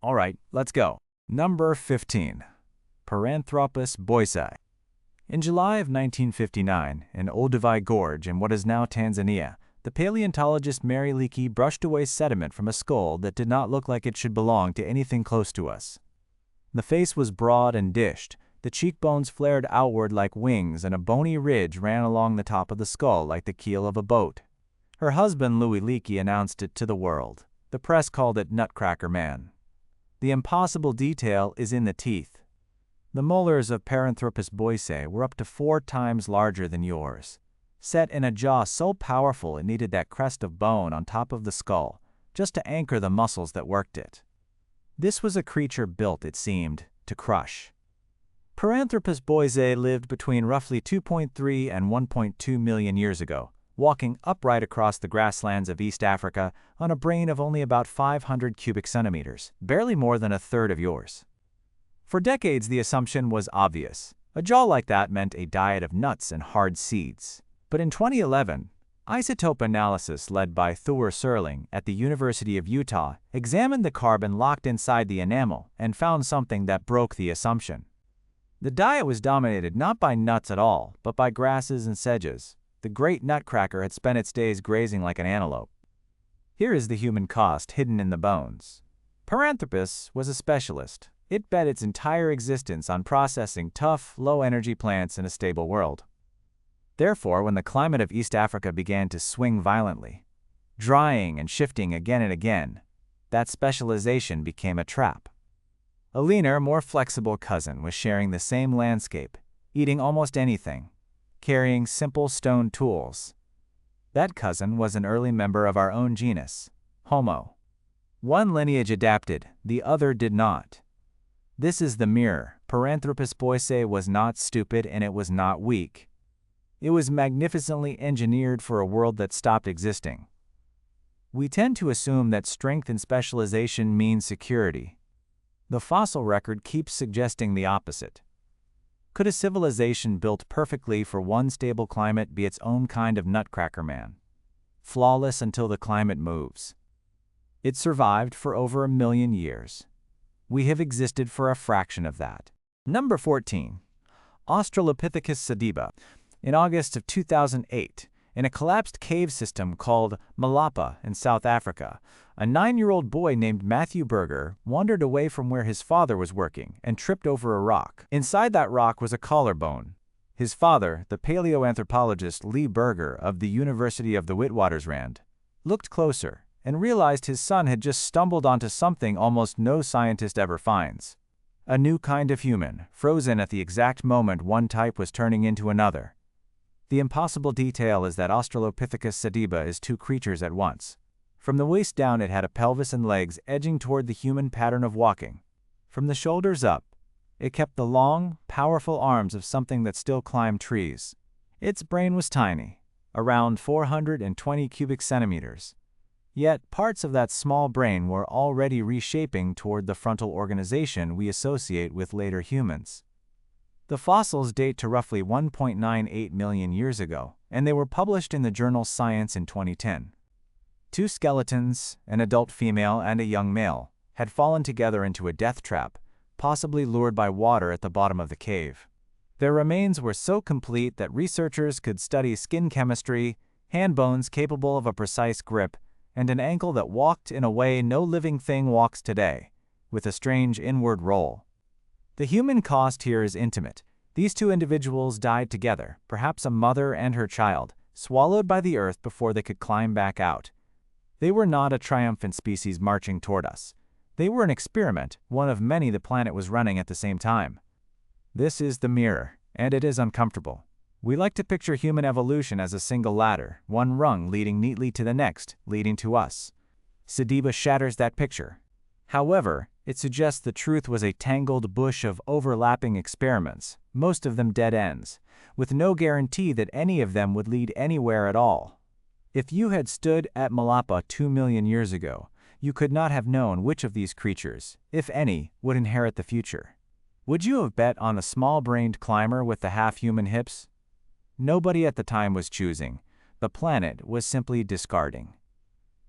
Alright, let's go. Number 15. Paranthropus boisei. In July of 1959, in Olduvai Gorge in what is now Tanzania, the paleontologist Mary Leakey brushed away sediment from a skull that did not look like it should belong to anything close to us. The face was broad and dished, the cheekbones flared outward like wings, and a bony ridge ran along the top of the skull like the keel of a boat. Her husband, Louis Leakey, announced it to the world. The press called it Nutcracker Man. The impossible detail is in the teeth. The molars of Paranthropus boisei were up to 4 times larger than yours, set in a jaw so powerful it needed that crest of bone on top of the skull just to anchor the muscles that worked it. This was a creature built, it seemed, to crush. Paranthropus boisei lived between roughly 2.3 and 1.2 million years ago, walking upright across the grasslands of East Africa on a brain of only about 500 cubic centimeters, barely more than a third of yours. For decades, the assumption was obvious. A jaw like that meant a diet of nuts and hard seeds. But in 2011, isotope analysis led by Thor Serling at the University of Utah examined the carbon locked inside the enamel and found something that broke the assumption. The diet was dominated not by nuts at all, but by grasses and sedges. The great nutcracker had spent its days grazing like an antelope. Here is the human cost hidden in the bones. Paranthropus was a specialist. It bet its entire existence on processing tough, low-energy plants in a stable world. Therefore, when the climate of East Africa began to swing violently, drying and shifting again and again, that specialization became a trap. A leaner, more flexible cousin was sharing the same landscape, eating almost anything, carrying simple stone tools. That cousin was an early member of our own genus, Homo. One lineage adapted, the other did not. This is the mirror. Paranthropus boisei was not stupid and it was not weak. It was magnificently engineered for a world that stopped existing. We tend to assume that strength and specialization means security. The fossil record keeps suggesting the opposite. Could a civilization built perfectly for one stable climate be its own kind of nutcracker man? Flawless until the climate moves. It survived for over 1 million years. We have existed for a fraction of that. Number 14. Australopithecus sediba. In August of 2008, in a collapsed cave system called Malapa in South Africa, a 9-year-old boy named Matthew Berger wandered away from where his father was working and tripped over a rock. Inside that rock was a collarbone. His father, the paleoanthropologist Lee Berger of the University of the Witwatersrand, looked closer and realized his son had just stumbled onto something almost no scientist ever finds. A new kind of human, frozen at the exact moment one type was turning into another. The impossible detail is that Australopithecus sediba is 2 creatures at once. From the waist down it had a pelvis and legs edging toward the human pattern of walking. From the shoulders up, it kept the long, powerful arms of something that still climbed trees. Its brain was tiny, around 420 cubic centimeters. Yet parts of that small brain were already reshaping toward the frontal organization we associate with later humans. The fossils date to roughly 1.98 million years ago, and they were published in the journal Science in 2010. 2 skeletons, an adult female and a young male, had fallen together into a death trap, possibly lured by water at the bottom of the cave. Their remains were so complete that researchers could study skin chemistry, hand bones capable of a precise grip, and an ankle that walked in a way no living thing walks today, with a strange inward roll. The human cost here is intimate. These 2 individuals died together, perhaps a mother and her child, swallowed by the earth before they could climb back out. They were not a triumphant species marching toward us. They were an experiment, one of many the planet was running at the same time. This is the mirror, and it is uncomfortable. We like to picture human evolution as a single ladder, one rung leading neatly to the next, leading to us. Sediba shatters that picture. However, it suggests the truth was a tangled bush of overlapping experiments, most of them dead ends, with no guarantee that any of them would lead anywhere at all. If you had stood at Malapa 2 million years ago, you could not have known which of these creatures, if any, would inherit the future. Would you have bet on a small-brained climber with the half-human hips? Nobody at the time was choosing. The planet was simply discarding.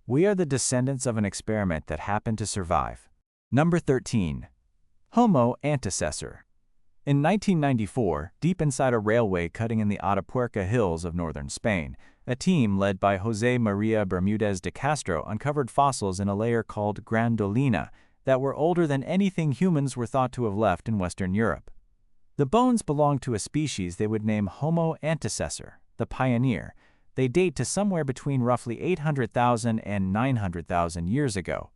We are the descendants of an experiment that happened to survive. Number 13. Homo antecessor. In 1994, deep inside a railway cutting in the Atapuerca hills of northern Spain, a team led by José María Bermúdez de Castro uncovered fossils in a layer called Grandolina that were older than anything humans were thought to have left in Western Europe. The bones belonged to a species they would name Homo antecessor, the pioneer. They date to somewhere between roughly 800,000 and 900,000 years ago.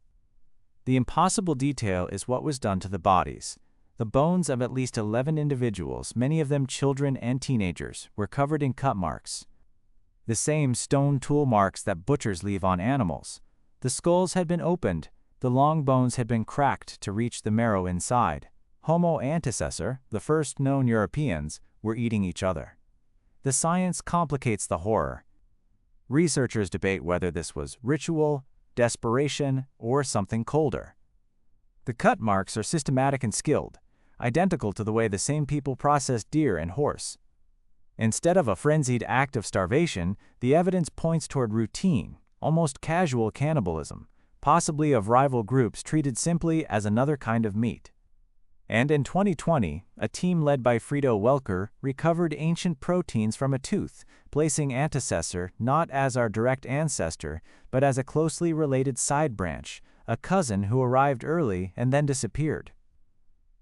The impossible detail is what was done to the bodies. The bones of at least 11 individuals, many of them children and teenagers, were covered in cut marks. The same stone tool marks that butchers leave on animals. The skulls had been opened. The long bones had been cracked to reach the marrow inside. Homo antecessor, the first known Europeans, were eating each other. The science complicates the horror. Researchers debate whether this was ritual, desperation, or something colder. The cut marks are systematic and skilled, identical to the way the same people processed deer and horse. Instead of a frenzied act of starvation, the evidence points toward routine, almost casual cannibalism, possibly of rival groups treated simply as another kind of meat. And in 2020, a team led by Frito Welker recovered ancient proteins from a tooth, placing antecessor not as our direct ancestor, but as a closely related side branch, a cousin who arrived early and then disappeared.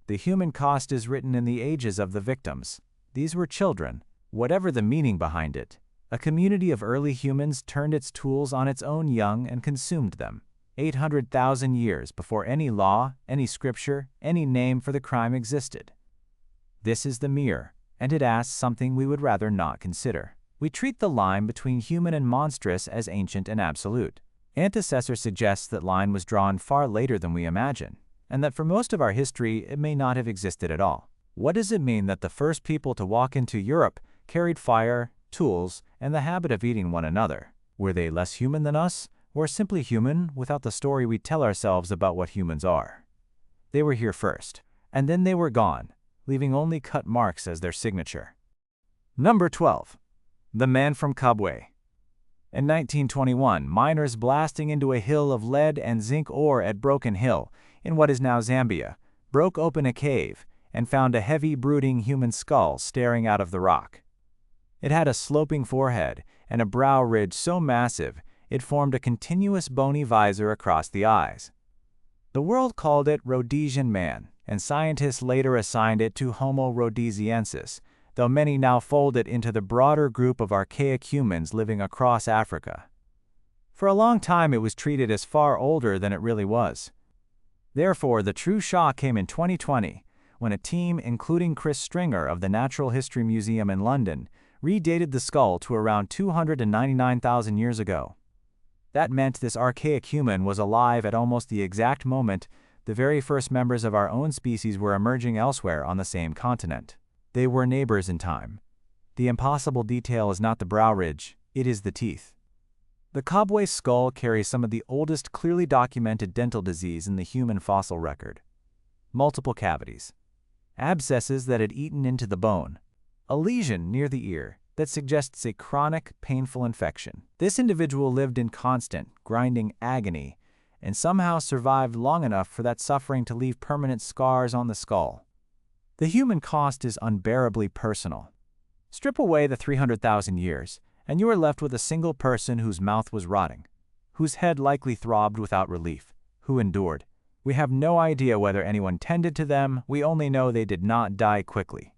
The human cost is written in the ages of the victims. These were children. Whatever the meaning behind it, a community of early humans turned its tools on its own young and consumed them. 800,000 years before any law, any scripture, any name for the crime existed. This is the mirror, and it asks something we would rather not consider. We treat the line between human and monstrous as ancient and absolute. Antecessor suggests that line was drawn far later than we imagine, and that for most of our history it may not have existed at all. What does it mean that the first people to walk into Europe carried fire, tools, and the habit of eating one another? Were they less human than us? Or simply human without the story we tell ourselves about what humans are? They were here first, and then they were gone, leaving only cut marks as their signature. Number 12. The man from Kabwe. In 1921, miners blasting into a hill of lead and zinc ore at Broken Hill, in what is now Zambia, broke open a cave and found a heavy, brooding human skull staring out of the rock. It had a sloping forehead and a brow ridge so massive it formed a continuous bony visor across the eyes. The world called it Rhodesian man, and scientists later assigned it to Homo rhodesiensis, though many now fold it into the broader group of archaic humans living across Africa. For a long time it was treated as far older than it really was. Therefore, the true shock came in 2020, when a team, including Chris Stringer of the Natural History Museum in London, redated the skull to around 299,000 years ago. That meant this archaic human was alive at almost the exact moment the very first members of our own species were emerging elsewhere on the same continent. They were neighbors in time. The impossible detail is not the brow ridge, it is the teeth. The Kabwe skull carries some of the oldest clearly documented dental disease in the human fossil record. Multiple cavities, abscesses that had eaten into the bone, a lesion near the ear that suggests a chronic, painful infection. This individual lived in constant, grinding agony and somehow survived long enough for that suffering to leave permanent scars on the skull. The human cost is unbearably personal. Strip away the 300,000 years, and you are left with a single person whose mouth was rotting, whose head likely throbbed without relief, who endured. We have no idea whether anyone tended to them, we only know they did not die quickly.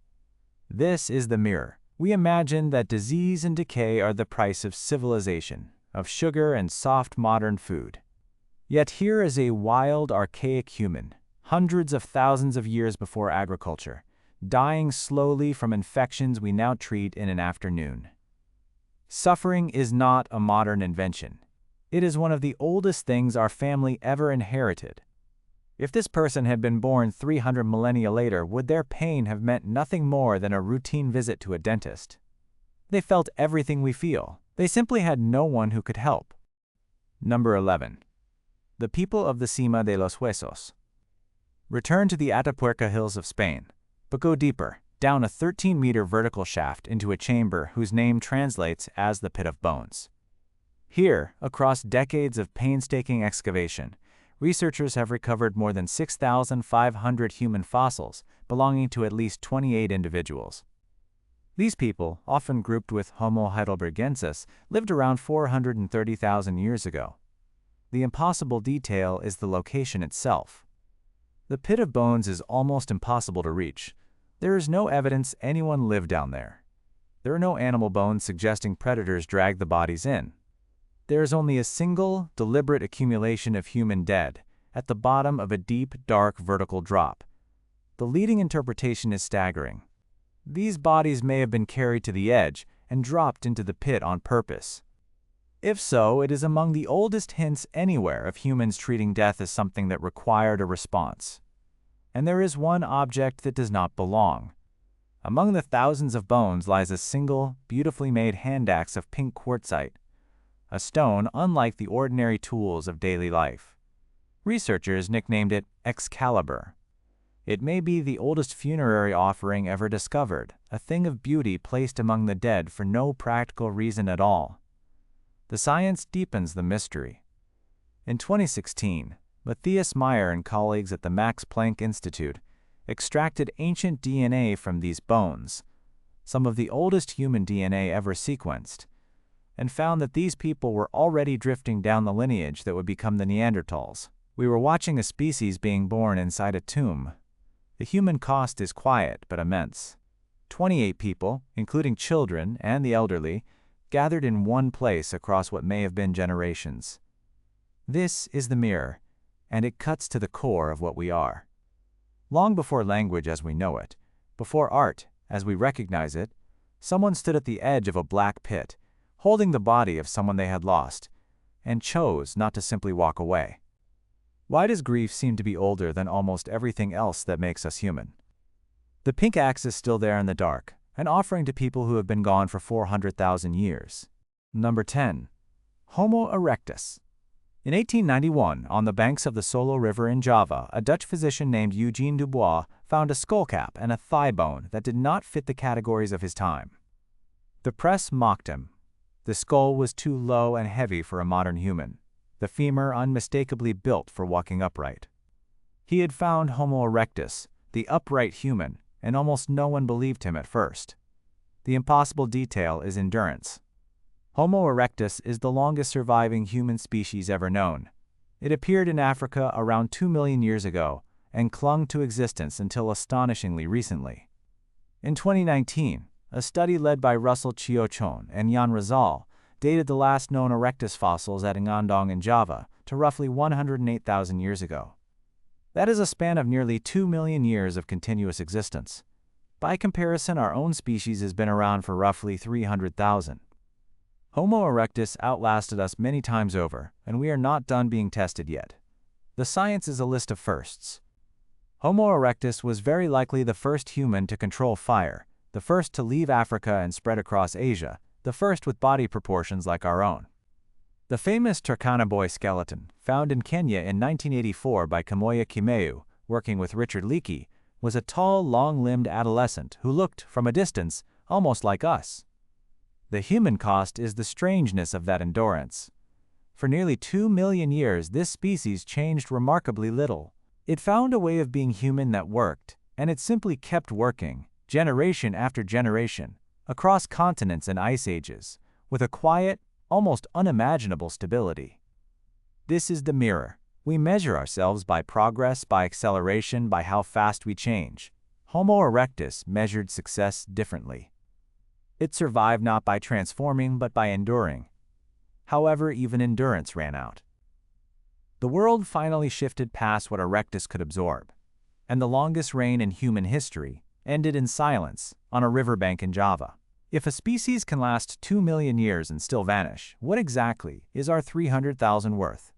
This is the mirror. We imagine that disease and decay are the price of civilization, of sugar and soft modern food. Yet here is a wild, archaic human, hundreds of thousands of years before agriculture, dying slowly from infections we now treat in an afternoon. Suffering is not a modern invention. It is one of the oldest things our family ever inherited. If this person had been born 300 millennia later, would their pain have meant nothing more than a routine visit to a dentist? They felt everything we feel. They simply had no one who could help. Number 11. The people of the Sima de los Huesos. Return to the Atapuerca hills of Spain, but go deeper, down a 13-meter vertical shaft into a chamber whose name translates as the Pit of Bones. Here, across decades of painstaking excavation, researchers have recovered more than 6,500 human fossils belonging to at least 28 individuals. These people, often grouped with Homo heidelbergensis, lived around 430,000 years ago. The impossible detail is the location itself. The pit of bones is almost impossible to reach. There is no evidence anyone lived down there. There are no animal bones suggesting predators dragged the bodies in. There is only a single, deliberate accumulation of human dead at the bottom of a deep, dark vertical drop. The leading interpretation is staggering. These bodies may have been carried to the edge and dropped into the pit on purpose. If so, it is among the oldest hints anywhere of humans treating death as something that required a response. And there is one object that does not belong. Among the thousands of bones lies a single, beautifully made hand axe of pink quartzite, a stone unlike the ordinary tools of daily life. Researchers nicknamed it Excalibur. It may be the oldest funerary offering ever discovered, a thing of beauty placed among the dead for no practical reason at all. The science deepens the mystery. In 2016, Matthias Meyer and colleagues at the Max Planck Institute extracted ancient DNA from these bones, some of the oldest human DNA ever sequenced, and found that these people were already drifting down the lineage that would become the Neanderthals. We were watching a species being born inside a tomb. The human cost is quiet but immense. 28 people, including children and the elderly, gathered in one place across what may have been generations. This is the mirror, and it cuts to the core of what we are. Long before language as we know it, before art as we recognize it, someone stood at the edge of a black pit, holding the body of someone they had lost, and chose not to simply walk away. Why does grief seem to be older than almost everything else that makes us human? The pink axe is still there in the dark, an offering to people who have been gone for 400,000 years. Number 10. Homo erectus. In 1891, on the banks of the Solo River in Java, a Dutch physician named Eugene Dubois found a skullcap and a thigh bone that did not fit the categories of his time. The press mocked him. The skull was too low and heavy for a modern human, the femur unmistakably built for walking upright. He had found Homo erectus, the upright human, and almost no one believed him at first. The impossible detail is endurance. Homo erectus is the longest surviving human species ever known. It appeared in Africa around 2 million years ago and clung to existence until astonishingly recently. In 2019, a study led by Russell Chiochon and Jan Rizal dated the last known erectus fossils at Ngandong in Java to roughly 108,000 years ago. That is a span of nearly 2 million years of continuous existence. By comparison, our own species has been around for roughly 300,000. Homo erectus outlasted us many times over, and we are not done being tested yet. The science is a list of firsts. Homo erectus was very likely the first human to control fire, the first to leave Africa and spread across Asia, the first with body proportions like our own. The famous Turkana boy skeleton, found in Kenya in 1984 by Kamoya Kimeu, working with Richard Leakey, was a tall, long-limbed adolescent who looked, from a distance, almost like us. The human cost is the strangeness of that endurance. For nearly 2 million years, this species changed remarkably little. It found a way of being human that worked, and it simply kept working, generation after generation, across continents and ice ages, with a quiet, almost unimaginable stability. This is the mirror. We measure ourselves by progress, by acceleration, by how fast we change. Homo erectus measured success differently. It survived not by transforming, but by enduring. However, even endurance ran out. The world finally shifted past what erectus could absorb, and the longest reign in human history ended in silence on a riverbank in Java. If a species can last 2 million years and still vanish, what exactly is our 300,000 worth?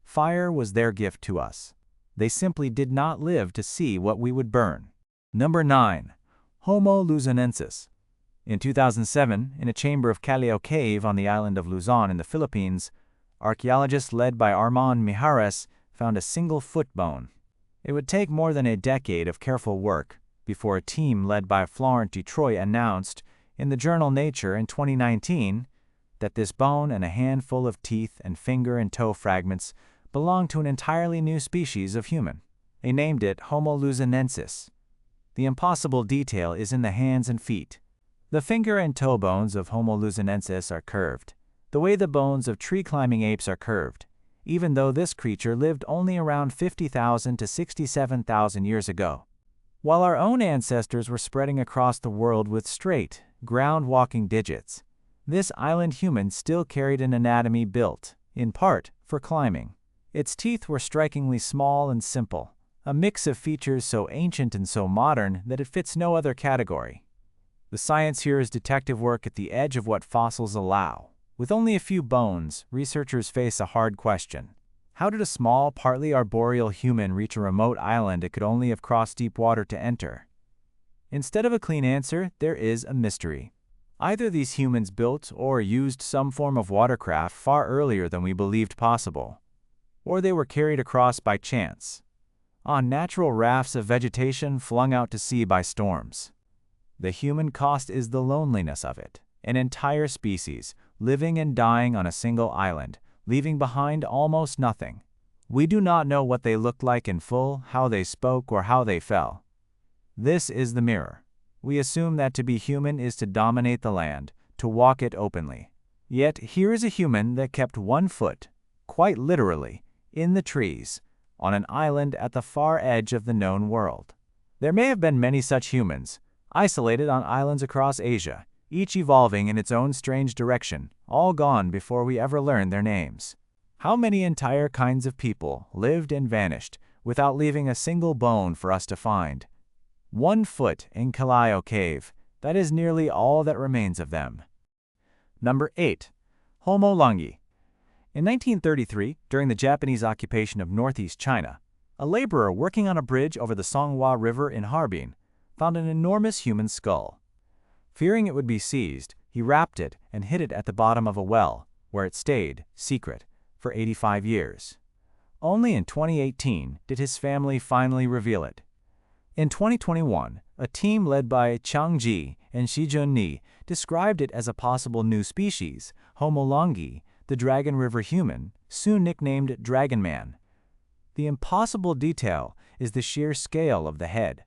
Fire was their gift to us. They simply did not live to see what we would burn. Number 9. Homo luzonensis. In 2007, in a chamber of Callao Cave on the island of Luzon in the Philippines, archaeologists led by Armand Mijares found a single foot bone. It would take more than a decade of careful work before a team led by Florent Dutroy announced in the journal Nature in 2019 that this bone and a handful of teeth and finger and toe fragments belonged to an entirely new species of human. They named it Homo luzonensis. The impossible detail is in the hands and feet. The finger and toe bones of Homo luzonensis are curved, the way the bones of tree-climbing apes are curved, even though this creature lived only around 50,000 to 67,000 years ago. While our own ancestors were spreading across the world with straight, ground-walking digits, this island human still carried an anatomy built, in part, for climbing. Its teeth were strikingly small and simple, a mix of features so ancient and so modern that it fits no other category. The science here is detective work at the edge of what fossils allow. With only a few bones, researchers face a hard question. How did a small, partly arboreal human reach a remote island it could only have crossed deep water to enter? Instead of a clean answer, there is a mystery. Either these humans built or used some form of watercraft far earlier than we believed possible, or they were carried across by chance, on natural rafts of vegetation flung out to sea by storms. The human cost is the loneliness of it, an entire species, living and dying on a single island, leaving behind almost nothing. We do not know what they looked like in full, how they spoke, or how they fell. This is the mirror. We assume that to be human is to dominate the land, to walk it openly. Yet here is a human that kept 1 foot, quite literally, in the trees, on an island at the far edge of the known world. There may have been many such humans, isolated on islands across Asia, each evolving in its own strange direction, all gone before we ever learned their names. How many entire kinds of people lived and vanished without leaving a single bone for us to find? 1 foot in Kalaio Cave, that is nearly all that remains of them. Number 8. Homo longi. In 1933, during the Japanese occupation of northeast China, a laborer working on a bridge over the Songhua River in Harbin found an enormous human skull. Fearing it would be seized, he wrapped it and hid it at the bottom of a well, where it stayed, secret, for 85 years. Only in 2018 did his family finally reveal it. In 2021, a team led by Chang Ji and Shijun Ni described it as a possible new species, Homo longi, the Dragon River human, soon nicknamed Dragon Man. The impossible detail is the sheer scale of the head.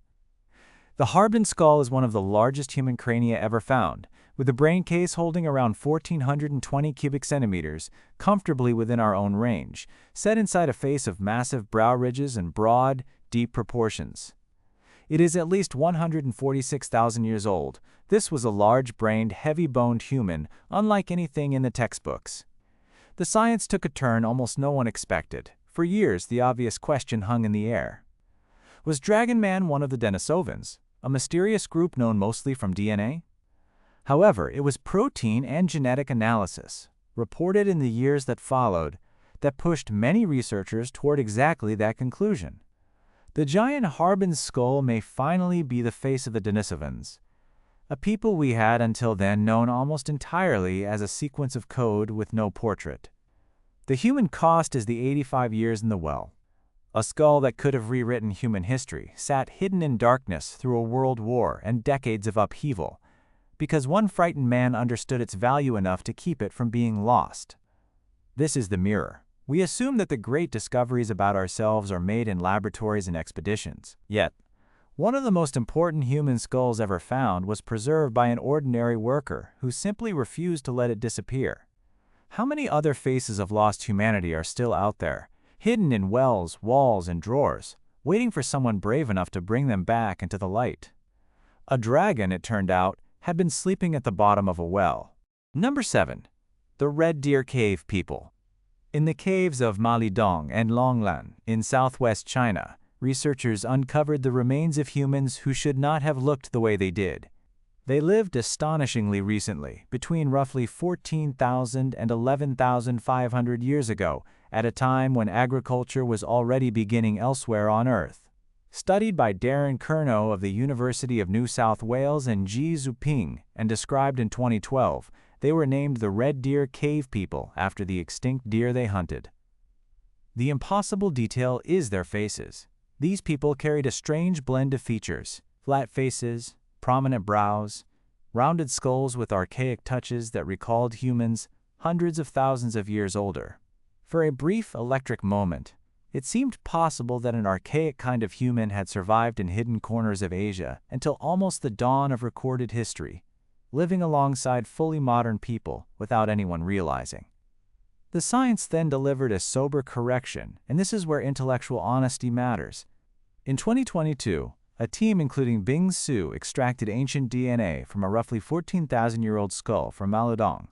The Harbin skull is one of the largest human crania ever found, with the brain case holding around 1,420 cubic centimeters, comfortably within our own range, set inside a face of massive brow ridges and broad, deep proportions. It is at least 146,000 years old. This was a large-brained, heavy-boned human, unlike anything in the textbooks. The science took a turn almost no one expected. For years, the obvious question hung in the air. Was Dragon Man one of the Denisovans, a mysterious group known mostly from DNA? However, it was protein and genetic analysis, reported in the years that followed, that pushed many researchers toward exactly that conclusion. The giant Harbin skull may finally be the face of the Denisovans, a people we had until then known almost entirely as a sequence of code with no portrait. The human cost is the 85 years in the well. A skull that could have rewritten human history sat hidden in darkness through a world war and decades of upheaval, because one frightened man understood its value enough to keep it from being lost. This is the mirror. We assume that the great discoveries about ourselves are made in laboratories and expeditions. Yet, one of the most important human skulls ever found was preserved by an ordinary worker who simply refused to let it disappear. How many other faces of lost humanity are still out there, hidden in wells, walls, and drawers, waiting for someone brave enough to bring them back into the light? A dragon, it turned out, had been sleeping at the bottom of a well. Number 7. The Red Deer Cave People. In the caves of Malidong and Longlan in southwest China, researchers uncovered the remains of humans who should not have looked the way they did. They lived astonishingly recently, between roughly 14,000 and 11,500 years ago, at a time when agriculture was already beginning elsewhere on Earth. Studied by Darren Curnow of the University of New South Wales and Ji Zuping, and described in 2012, they were named the Red Deer Cave People after the extinct deer they hunted. The impossible detail is their faces. These people carried a strange blend of features: flat faces, prominent brows, rounded skulls with archaic touches that recalled humans hundreds of thousands of years older. For a brief electric moment, it seemed possible that an archaic kind of human had survived in hidden corners of Asia until almost the dawn of recorded history, living alongside fully modern people without anyone realizing. The science then delivered a sober correction, and this is where intellectual honesty matters. In 2022, a team including Bing Su extracted ancient DNA from a roughly 14,000-year-old skull from Maludong.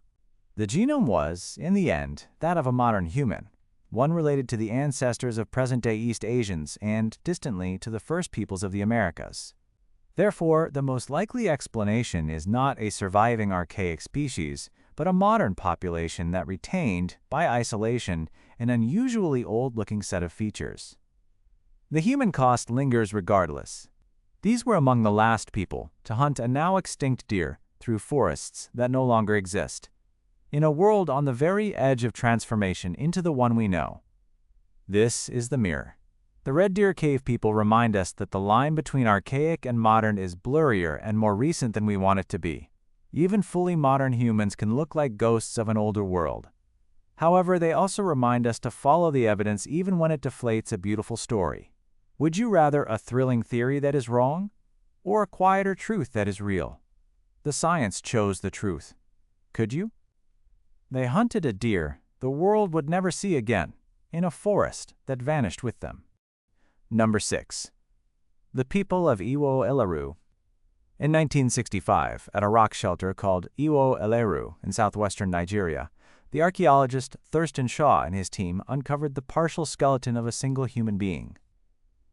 The genome was, in the end, that of a modern human, one related to the ancestors of present-day East Asians and, distantly, to the first peoples of the Americas. Therefore, the most likely explanation is not a surviving archaic species, but a modern population that retained, by isolation, an unusually old-looking set of features. The human cost lingers regardless. These were among the last people to hunt a now extinct deer through forests that no longer exist, in a world on the very edge of transformation into the one we know. This is the mirror. The Red Deer Cave people remind us that the line between archaic and modern is blurrier and more recent than we want it to be. Even fully modern humans can look like ghosts of an older world. However, they also remind us to follow the evidence even when it deflates a beautiful story. Would you rather a thrilling theory that is wrong, or a quieter truth that is real? The science chose the truth. Could you? They hunted a deer the world would never see again, in a forest that vanished with them. Number 6. The people of Iwo Eleru. In 1965, at a rock shelter called Iwo Eleru in southwestern Nigeria, the archaeologist Thurston Shaw and his team uncovered the partial skeleton of a single human being.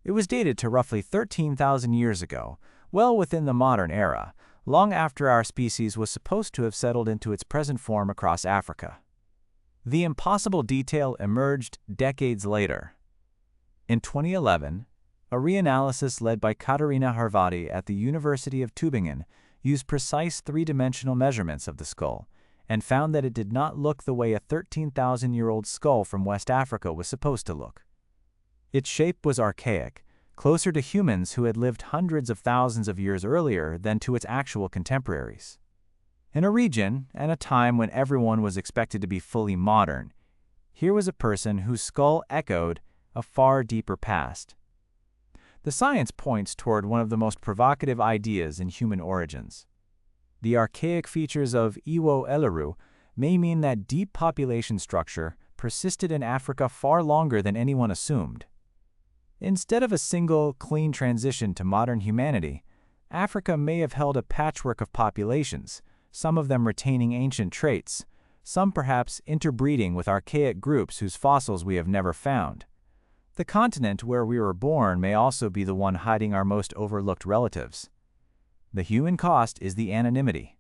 It was dated to roughly 13,000 years ago, well within the modern era, long after our species was supposed to have settled into its present form across Africa. The impossible detail emerged decades later. In 2011, a reanalysis led by Katarina Harvati at the University of Tübingen used precise three-dimensional measurements of the skull and found that it did not look the way a 13,000-year-old skull from West Africa was supposed to look. Its shape was archaic, closer to humans who had lived hundreds of thousands of years earlier than to its actual contemporaries. In a region and a time when everyone was expected to be fully modern, here was a person whose skull echoed a far deeper past. The science points toward one of the most provocative ideas in human origins. The archaic features of Iwo Eleru may mean that deep population structure persisted in Africa far longer than anyone assumed. Instead of a single, clean transition to modern humanity, Africa may have held a patchwork of populations, some of them retaining ancient traits, some perhaps interbreeding with archaic groups whose fossils we have never found. The continent where we were born may also be the one hiding our most overlooked relatives. The human cost is the anonymity.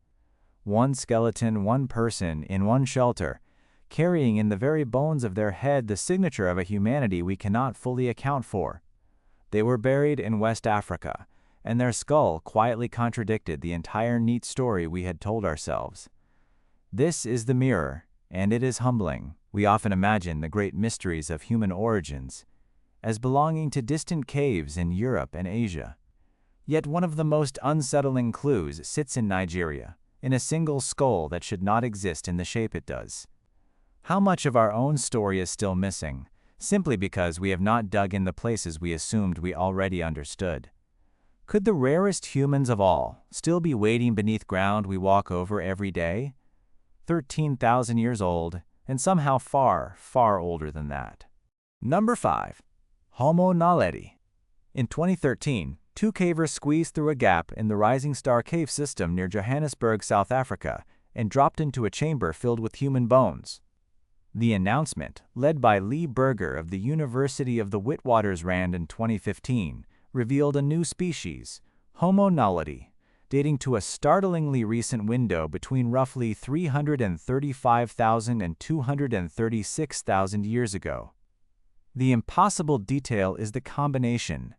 One skeleton, one person, in one shelter, carrying in the very bones of their head the signature of a humanity we cannot fully account for. They were buried in West Africa, and their skull quietly contradicted the entire neat story we had told ourselves. This is the mirror, and it is humbling. We often imagine the great mysteries of human origins as belonging to distant caves in Europe and Asia. Yet one of the most unsettling clues sits in Nigeria, in a single skull that should not exist in the shape it does. How much of our own story is still missing, simply because we have not dug in the places we assumed we already understood? Could the rarest humans of all still be waiting beneath ground we walk over every day? 13,000 years old, and somehow far, far older than that. Number 5. Homo naledi. In 2013, two cavers squeezed through a gap in the Rising Star cave system near Johannesburg, South Africa, and dropped into a chamber filled with human bones. The announcement, led by Lee Berger of the University of the Witwatersrand in 2015, revealed a new species, Homo naledi, dating to a startlingly recent window between roughly 335,000 and 236,000 years ago. The impossible detail is the combination.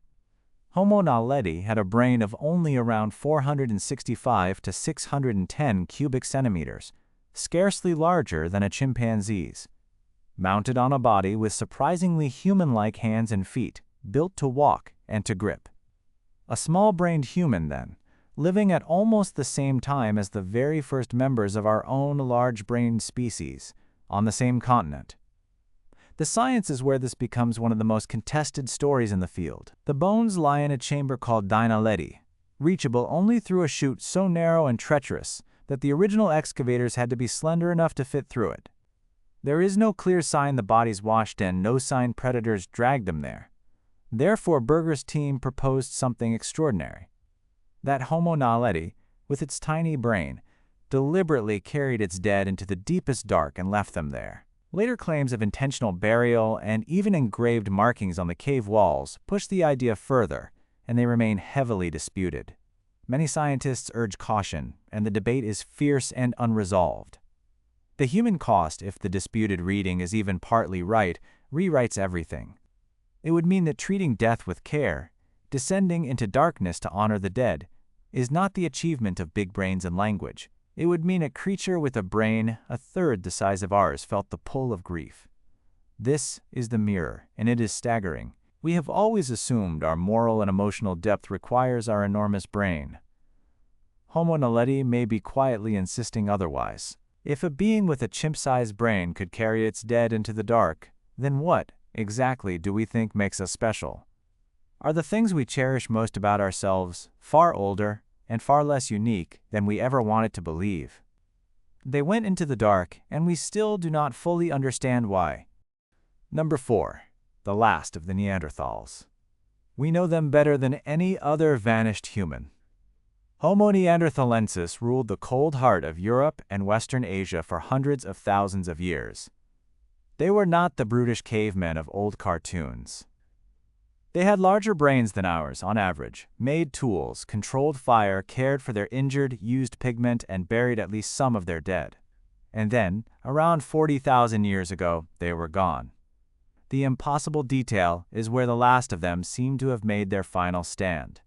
Homo naledi had a brain of only around 465 to 610 cubic centimeters, scarcely larger than a chimpanzee's, mounted on a body with surprisingly human-like hands and feet, built to walk and to grip. A small-brained human, then, living at almost the same time as the very first members of our own large-brained species, on the same continent. The science is where this becomes one of the most contested stories in the field. The bones lie in a chamber called naledi, reachable only through a chute so narrow and treacherous that the original excavators had to be slender enough to fit through it. There is no clear sign the bodies washed in, no sign predators dragged them there. Therefore, Berger's team proposed something extraordinary. That Homo naledi, with its tiny brain, deliberately carried its dead into the deepest dark and left them there. Later claims of intentional burial and even engraved markings on the cave walls push the idea further, and they remain heavily disputed. Many scientists urge caution, and the debate is fierce and unresolved. The human cost, if the disputed reading is even partly right, rewrites everything. It would mean that treating death with care, descending into darkness to honor the dead, is not the achievement of big brains and language. It would mean a creature with a brain a third the size of ours felt the pull of grief. This is the mirror, and it is staggering. We have always assumed our moral and emotional depth requires our enormous brain. Homo naledi may be quietly insisting otherwise. If a being with a chimp-sized brain could carry its dead into the dark, then what, exactly, do we think makes us special? Are the things we cherish most about ourselves far older and far less unique than we ever wanted to believe? They went into the dark, and we still do not fully understand why. Number 4. The last of the Neanderthals. We know them better than any other vanished human. Homo neanderthalensis ruled the cold heart of Europe and Western Asia for hundreds of thousands of years. They were not the brutish cavemen of old cartoons. They had larger brains than ours, on average, made tools, controlled fire, cared for their injured, used pigment, and buried at least some of their dead. And then, around 40,000 years ago, they were gone. The impossible detail is where the last of them seem to have made their final stand.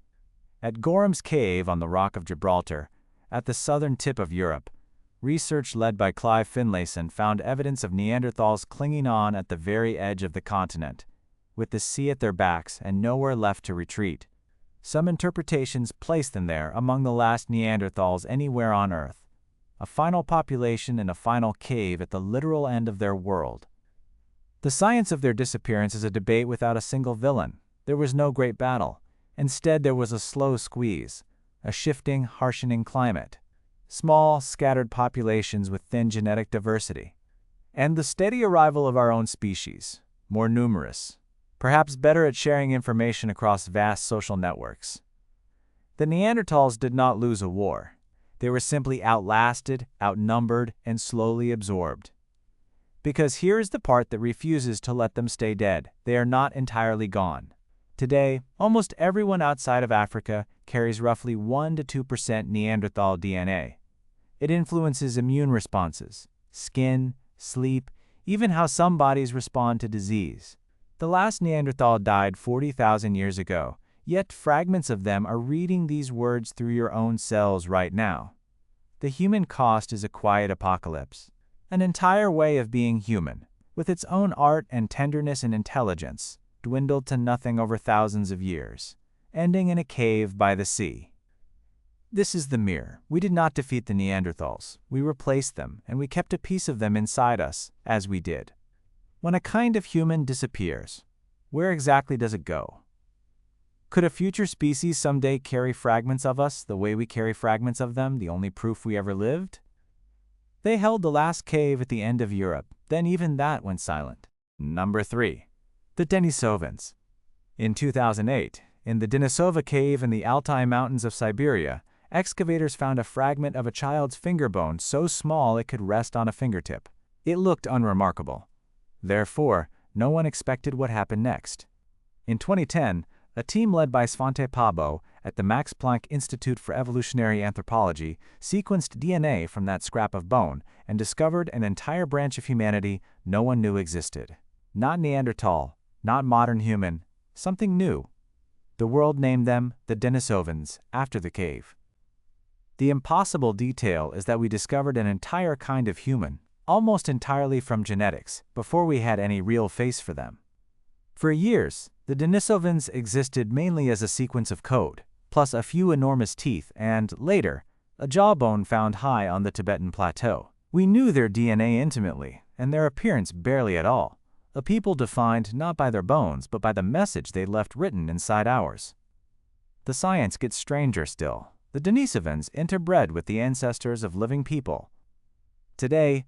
At Gorham's Cave on the Rock of Gibraltar, at the southern tip of Europe, research led by Clive Finlayson found evidence of Neanderthals clinging on at the very edge of the continent, with the sea at their backs and nowhere left to retreat. Some interpretations place them there among the last Neanderthals anywhere on Earth, a final population in a final cave at the literal end of their world. The science of their disappearance is a debate without a single villain. There was no great battle. Instead, there was a slow squeeze, a shifting, harshening climate, small, scattered populations with thin genetic diversity, and the steady arrival of our own species, more numerous, perhaps better at sharing information across vast social networks. The Neanderthals did not lose a war. They were simply outlasted, outnumbered, and slowly absorbed. Because here is the part that refuses to let them stay dead. They are not entirely gone. Today, almost everyone outside of Africa carries roughly 1 to 2% Neanderthal DNA. It influences immune responses, skin, sleep, even how some bodies respond to disease. The last Neanderthal died 40,000 years ago, yet fragments of them are reading these words through your own cells right now. The human cost is a quiet apocalypse, an entire way of being human, with its own art and tenderness and intelligence, dwindled to nothing over thousands of years, ending in a cave by the sea. This is the mirror. We did not defeat the Neanderthals. We replaced them, and we kept a piece of them inside us, as we did. When a kind of human disappears, where exactly does it go? Could a future species someday carry fragments of us the way we carry fragments of them, the only proof we ever lived? They held the last cave at the end of Europe, then even that went silent. Number 3. The Denisovans. In 2008, in the Denisova cave in the Altai Mountains of Siberia, excavators found a fragment of a child's finger bone so small it could rest on a fingertip. It looked unremarkable. Therefore, no one expected what happened next. In 2010, a team led by Svante Pääbo at the Max Planck Institute for Evolutionary Anthropology sequenced DNA from that scrap of bone and discovered an entire branch of humanity no one knew existed. Not Neanderthal, not modern human, something new. The world named them the Denisovans after the cave. The impossible detail is that we discovered an entire kind of human, almost entirely from genetics, before we had any real face for them. For years, the Denisovans existed mainly as a sequence of code, plus a few enormous teeth and, later, a jawbone found high on the Tibetan plateau. We knew their DNA intimately, and their appearance barely at all. a people defined not by their bones but by the message they left written inside ours. The science gets stranger still. The Denisovans interbred with the ancestors of living people. Today,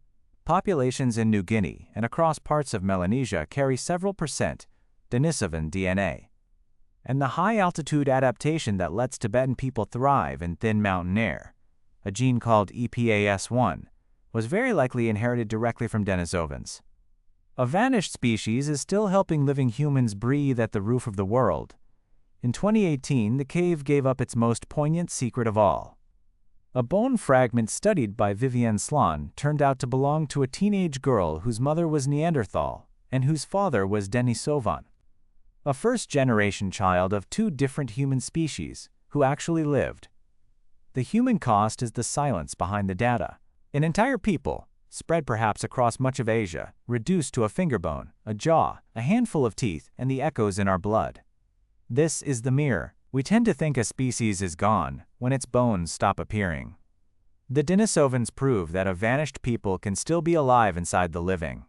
populations in New Guinea and across parts of Melanesia carry several percent Denisovan DNA. And the high-altitude adaptation that lets Tibetan people thrive in thin mountain air, a gene called EPAS1, was very likely inherited directly from Denisovans. A vanished species is still helping living humans breathe at the roof of the world. In 2018, the cave gave up its most poignant secret of all. A bone fragment studied by Vivienne Slan turned out to belong to a teenage girl whose mother was Neanderthal and whose father was Denisovan, a first-generation child of two different human species who actually lived. The human cost is the silence behind the data. An entire people, spread perhaps across much of Asia, reduced to a finger bone, a jaw, a handful of teeth, and the echoes in our blood. This is the mirror. We tend to think a species is gone when its bones stop appearing. The Denisovans prove that a vanished people can still be alive inside the living.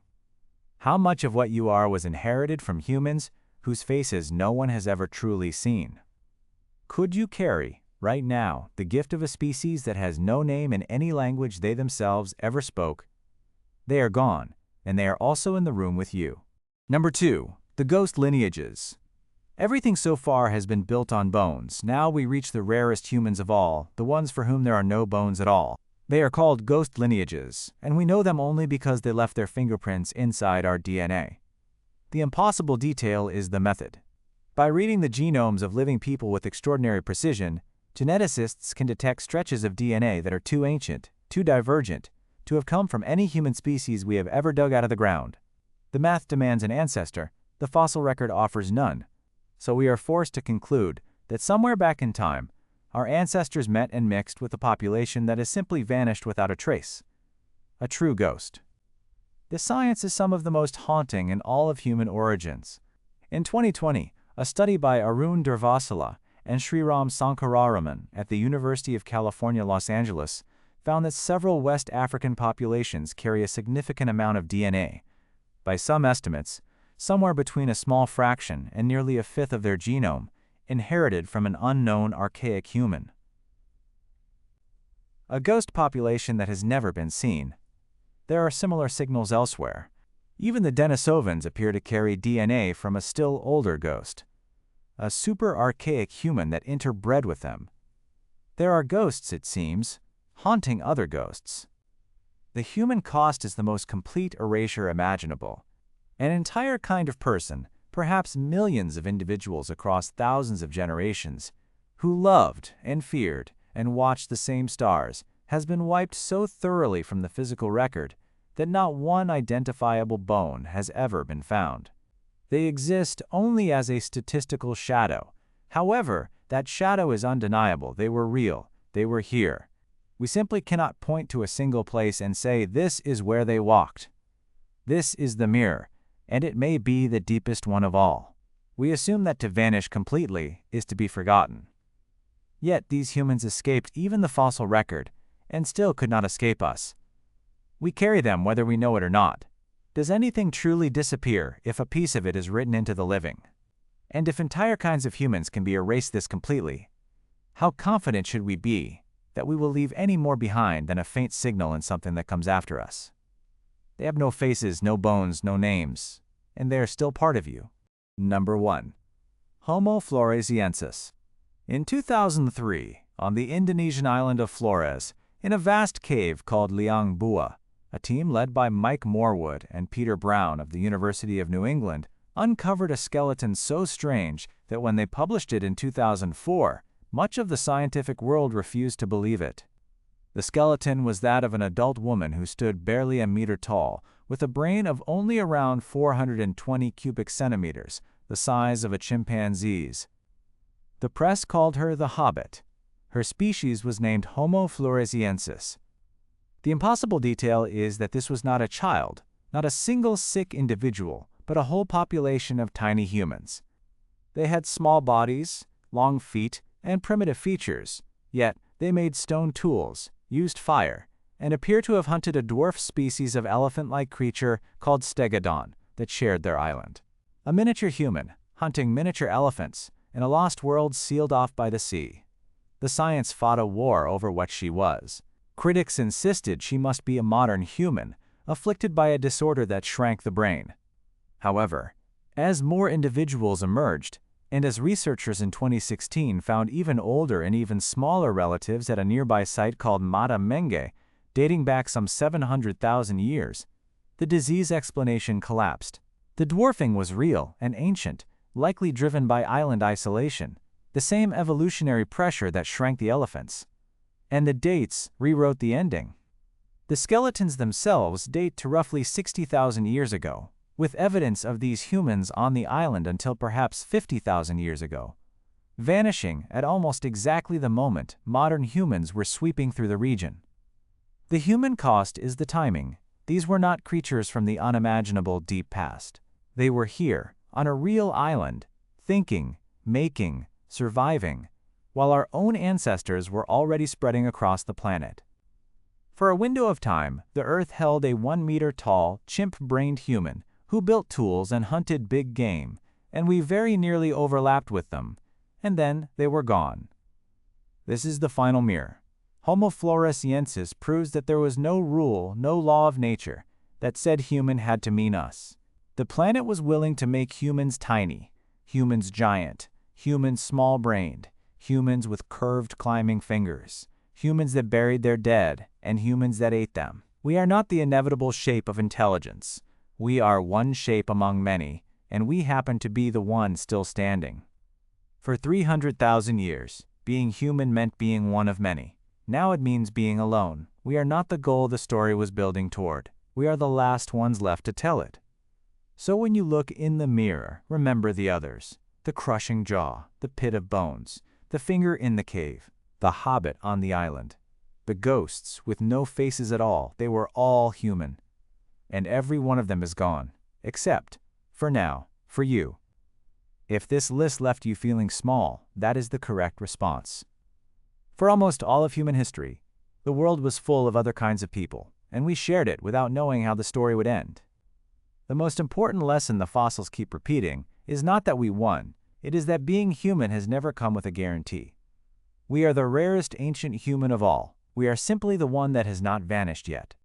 How much of what you are was inherited from humans whose faces no one has ever truly seen? Could you carry, right now, the gift of a species that has no name in any language they themselves ever spoke? They are gone, and they are also in the room with you. Number 2. The ghost lineages. Everything so far has been built on bones. Now we reach the rarest humans of all, the ones for whom there are no bones at all. They are called ghost lineages, and we know them only because they left their fingerprints inside our DNA. The impossible detail is the method. By reading the genomes of living people with extraordinary precision, geneticists can detect stretches of DNA that are too ancient, too divergent, to have come from any human species we have ever dug out of the ground. The math demands an ancestor, the fossil record offers none. So we are forced to conclude that somewhere back in time, our ancestors met and mixed with a population that has simply vanished without a trace. A true ghost. This science is some of the most haunting in all of human origins. In 2020, a study by Arun Durvasula and Sriram Sankararaman at the University of California, Los Angeles, found that several West African populations carry a significant amount of DNA. By some estimates, somewhere between a small fraction and nearly a fifth of their genome, inherited from an unknown archaic human. A ghost population that has never been seen. There are similar signals elsewhere. Even the Denisovans appear to carry DNA from a still older ghost, a super-archaic human that interbred with them. There are ghosts, it seems, haunting other ghosts. The human cost is the most complete erasure imaginable. An entire kind of person, perhaps millions of individuals across thousands of generations, who loved and feared and watched the same stars, has been wiped so thoroughly from the physical record that not one identifiable bone has ever been found. They exist only as a statistical shadow. However, that shadow is undeniable. They were real. They were here. We simply cannot point to a single place and say, this is where they walked. This is the mirror, and it may be the deepest one of all. We assume that to vanish completely is to be forgotten. Yet these humans escaped even the fossil record, and still could not escape us. We carry them whether we know it or not. Does anything truly disappear if a piece of it is written into the living? And if entire kinds of humans can be erased this completely, how confident should we be that we will leave any more behind than a faint signal in something that comes after us? They have no faces, no bones, no names, and they are still part of you. Number 1. Homo floresiensis. In 2003, on the Indonesian island of Flores, in a vast cave called Liang Bua, a team led by Mike Morwood and Peter Brown of the University of New England uncovered a skeleton so strange that when they published it in 2004, much of the scientific world refused to believe it. The skeleton was that of an adult woman who stood barely a meter tall, with a brain of only around 420 cubic centimeters, the size of a chimpanzee's. The press called her the Hobbit. Her species was named Homo floresiensis. The impossible detail is that this was not a child, not a single sick individual, but a whole population of tiny humans. They had small bodies, long feet, and primitive features, yet they made stone tools, used fire, and appear to have hunted a dwarf species of elephant-like creature called stegodon, that shared their island. A miniature human, hunting miniature elephants, in a lost world sealed off by the sea. The science fought a war over what she was. Critics insisted she must be a modern human, afflicted by a disorder that shrank the brain. However, as more individuals emerged, and as researchers in 2016 found even older and even smaller relatives at a nearby site called Mata Menge, dating back some 700,000 years, the disease explanation collapsed. The dwarfing was real and ancient, likely driven by island isolation, the same evolutionary pressure that shrank the elephants. And the dates rewrote the ending. The skeletons themselves date to roughly 60,000 years ago, with evidence of these humans on the island until perhaps 50,000 years ago, vanishing at almost exactly the moment modern humans were sweeping through the region. The human cost is the timing. These were not creatures from the unimaginable deep past. They were here, on a real island, thinking, making, surviving, while our own ancestors were already spreading across the planet. For a window of time, the Earth held a 1-meter-tall, chimp-brained human who built tools and hunted big game, and we very nearly overlapped with them, and then they were gone. This is the final mirror. Homo floresiensis proves that there was no rule, no law of nature, that said human had to mean us. The planet was willing to make humans tiny, humans giant, humans small-brained, humans with curved climbing fingers, humans that buried their dead, and humans that ate them. We are not the inevitable shape of intelligence. We are one shape among many, and we happen to be the one still standing. For 300,000 years, being human meant being one of many. Now it means being alone. We are not the goal the story was building toward. We are the last ones left to tell it. So when you look in the mirror, remember the others. The crushing jaw, the pit of bones, the finger in the cave, the hobbit on the island, the ghosts with no faces at all. They were all human. And every one of them is gone, except, for now, for you. If this list left you feeling small, that is the correct response. For almost all of human history, the world was full of other kinds of people, and we shared it without knowing how the story would end. The most important lesson the fossils keep repeating is not that we won, it is that being human has never come with a guarantee. We are the rarest ancient human of all. We are simply the one that has not vanished yet.